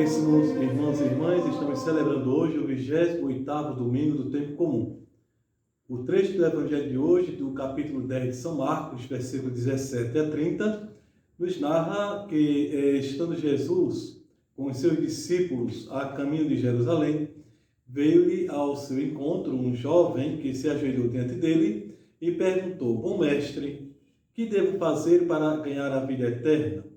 Caríssimos irmãos e irmãs, estamos celebrando hoje o 28º domingo do tempo comum. O trecho do Evangelho de hoje, do capítulo 10 de São Marcos, versículo 17 a 30, nos narra que, estando Jesus com os seus discípulos a caminho de Jerusalém, veio-lhe ao seu encontro um jovem que se ajoelhou diante dele e perguntou: Bom mestre, que devo fazer para ganhar a vida eterna?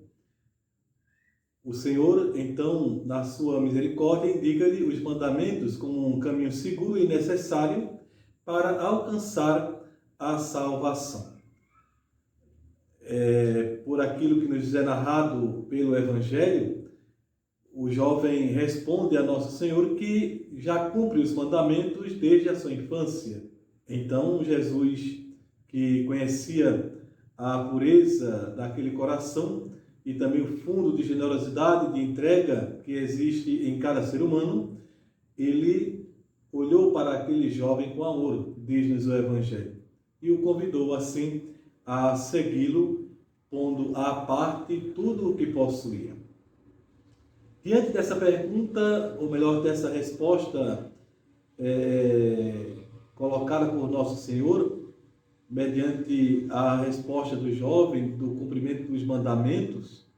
O Senhor, então, na sua misericórdia, indica-lhe os mandamentos como um caminho seguro e necessário para alcançar a salvação. Por aquilo que nos é narrado pelo Evangelho, o jovem responde a Nosso Senhor que já cumpre os mandamentos desde a sua infância. Então, Jesus, que conhecia a pureza daquele coração, e também o fundo de generosidade, de entrega que existe em cada ser humano, ele olhou para aquele jovem com amor, diz-nos o Evangelho, e o convidou assim a segui-lo, pondo à parte tudo o que possuía. Diante dessa pergunta, ou melhor, dessa resposta colocada por Nosso Senhor, mediante a resposta do jovem, do cumprimento dos mandamentos,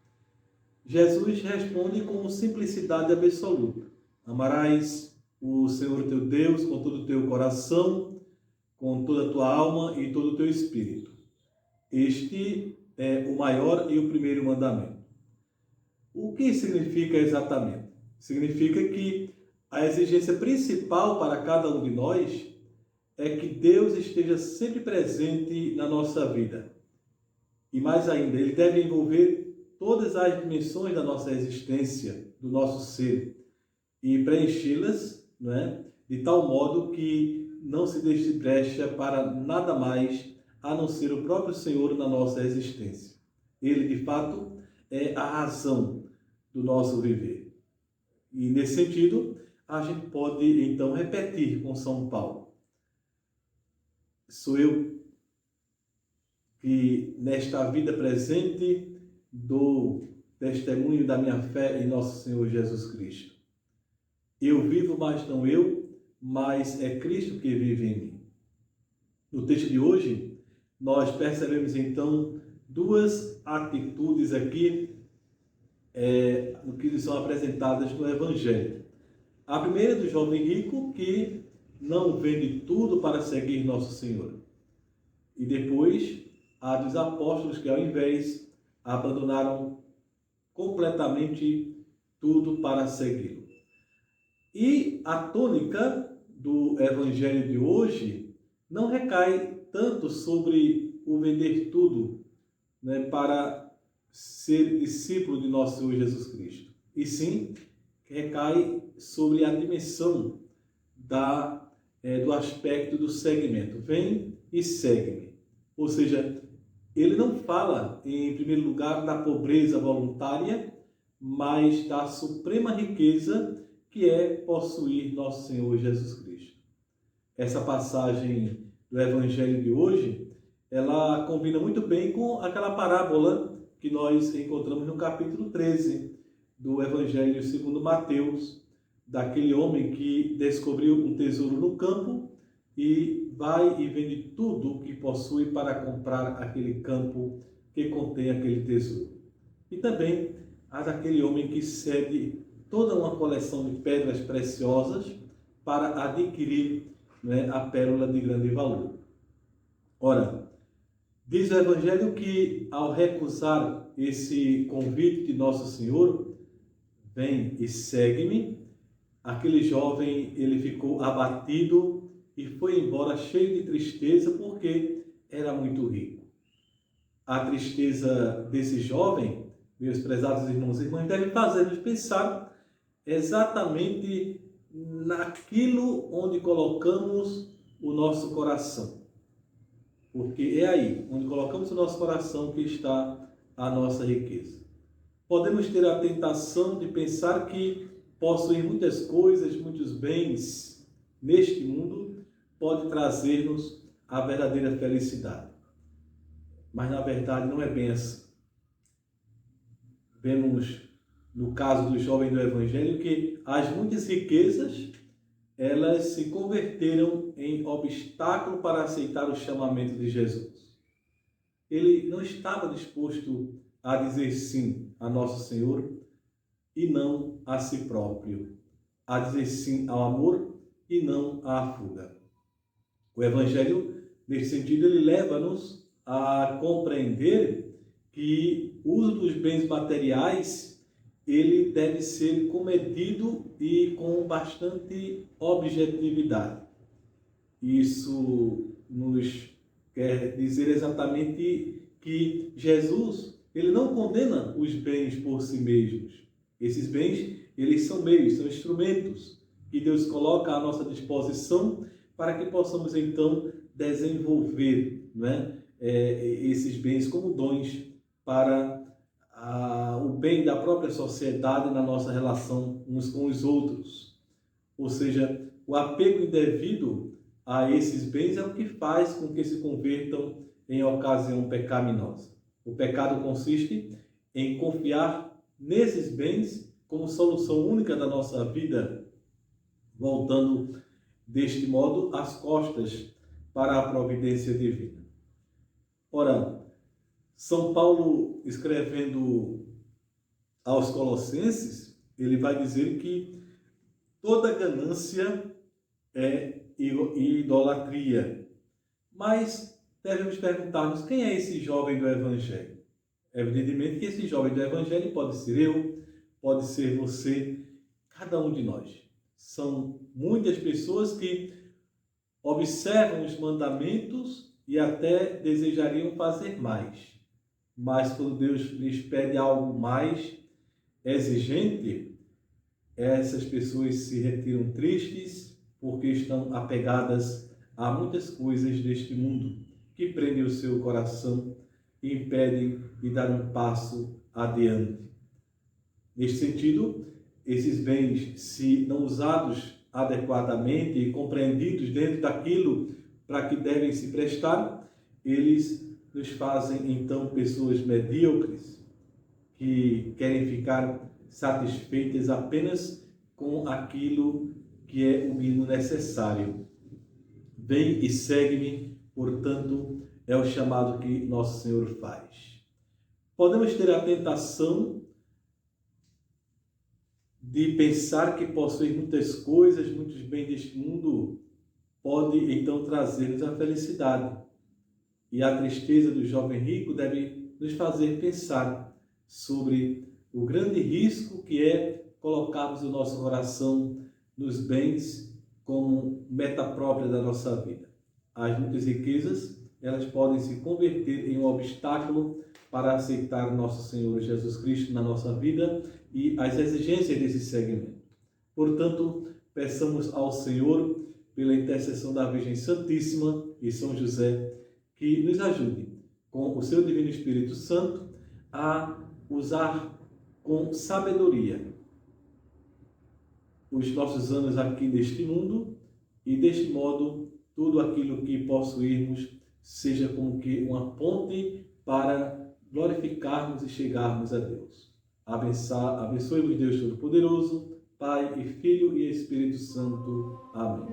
Jesus responde com simplicidade absoluta. Amarás o Senhor teu Deus com todo o teu coração, com toda a tua alma e todo o teu espírito. Este é o maior e o primeiro mandamento. O que significa exatamente? Significa que a exigência principal para cada um de nós é que Deus esteja sempre presente na nossa vida. E mais ainda, Ele deve envolver todas as dimensões da nossa existência, do nosso ser, e preenchê-las, de tal modo que não se deixe brecha para nada mais a não ser o próprio Senhor na nossa existência. Ele, de fato, é a razão do nosso viver. E, nesse sentido, a gente pode, então, repetir com São Paulo: sou eu que, nesta vida presente, dou testemunho da minha fé em Nosso Senhor Jesus Cristo. Eu vivo, mas não eu, mas é Cristo que vive em mim. No texto de hoje, nós percebemos, então, duas atitudes aqui que nos são apresentadas no Evangelho. A primeira é do jovem rico, que não vende tudo para seguir Nosso Senhor. E depois, a dos apóstolos que, ao invés, abandonaram completamente tudo para segui-lo. E a tônica do Evangelho de hoje não recai tanto sobre o vender tudo, para ser discípulo de Nosso Senhor Jesus Cristo. E sim, recai sobre a dimensão do aspecto do seguimento. Vem e segue-me. Ou seja, ele não fala, em primeiro lugar, da pobreza voluntária, mas da suprema riqueza que é possuir Nosso Senhor Jesus Cristo. Essa passagem do Evangelho de hoje, ela combina muito bem com aquela parábola que nós encontramos no capítulo 13 do Evangelho segundo Mateus, daquele homem que descobriu um tesouro no campo e vai e vende tudo o que possui para comprar aquele campo que contém aquele tesouro. E também a daquele homem que cede toda uma coleção de pedras preciosas para adquirir a pérola de grande valor. Ora, diz o Evangelho que, ao recusar esse convite de Nosso Senhor, vem e segue-me, aquele jovem, ele ficou abatido e foi embora cheio de tristeza, porque era muito rico. A tristeza desse jovem, meus prezados irmãos e irmãs, deve fazer-nos pensar exatamente naquilo onde colocamos o nosso coração. Porque é aí, onde colocamos o nosso coração, que está a nossa riqueza. Podemos ter a tentação de pensar que possuir muitas coisas, muitos bens neste mundo pode trazer-nos a verdadeira felicidade. Mas, na verdade, não é bem assim. Vemos no caso do jovem do Evangelho, que as muitas riquezas, elas se converteram em obstáculo para aceitar o chamamento de Jesus. Ele não estava disposto a dizer sim a Nosso Senhor e não a si próprio, a dizer sim ao amor e não à fuga. O Evangelho, nesse sentido, ele leva-nos a compreender que o uso dos bens materiais ele deve ser comedido e com bastante objetividade. Isso nos quer dizer exatamente que Jesus ele não condena os bens por si mesmos. Esses bens, eles são meios, são instrumentos que Deus coloca à nossa disposição para que possamos, então, desenvolver, não é? Esses bens como dons para o bem da própria sociedade na nossa relação uns com os outros. Ou seja, o apego indevido a esses bens é o que faz com que se convertam em ocasião pecaminosa. O pecado consiste em confiar nesses bens como solução única da nossa vida, voltando deste modo as costas para a providência divina. Ora, São Paulo, escrevendo aos Colossenses, ele vai dizer que toda ganância é idolatria. Mas devemos perguntar-nos quem é esse jovem do Evangelho? Evidentemente que esse jovem do Evangelho pode ser eu, pode ser você, cada um de nós. São muitas pessoas que observam os mandamentos e até desejariam fazer mais. Mas quando Deus lhes pede algo mais exigente, essas pessoas se retiram tristes porque estão apegadas a muitas coisas deste mundo que prendem o seu coração e impedem de dar um passo adiante. Neste sentido, esses bens, se não usados adequadamente e compreendidos dentro daquilo para que devem se prestar, eles nos fazem então pessoas medíocres que querem ficar satisfeitas apenas com aquilo que é o mínimo necessário. Vem e segue-me, portanto, é o chamado que Nosso Senhor faz. Podemos ter a tentação de pensar que possuir muitas coisas, muitos bens deste mundo, pode então trazer-nos a felicidade. E a tristeza do jovem rico deve nos fazer pensar sobre o grande risco que é colocarmos o nosso coração nos bens como meta própria da nossa vida. As muitas riquezas, elas podem se converter em um obstáculo para aceitar nosso Senhor Jesus Cristo na nossa vida e as exigências desse segmento. Portanto, peçamos ao Senhor, pela intercessão da Virgem Santíssima e São José, que nos ajude, com o seu Divino Espírito Santo, a usar com sabedoria os nossos anos aqui neste mundo e, deste modo, tudo aquilo que possuirmos seja como que uma ponte para glorificarmos e chegarmos a Deus. Abençoe-vos Deus Todo-Poderoso, Pai e Filho e Espírito Santo. Amém.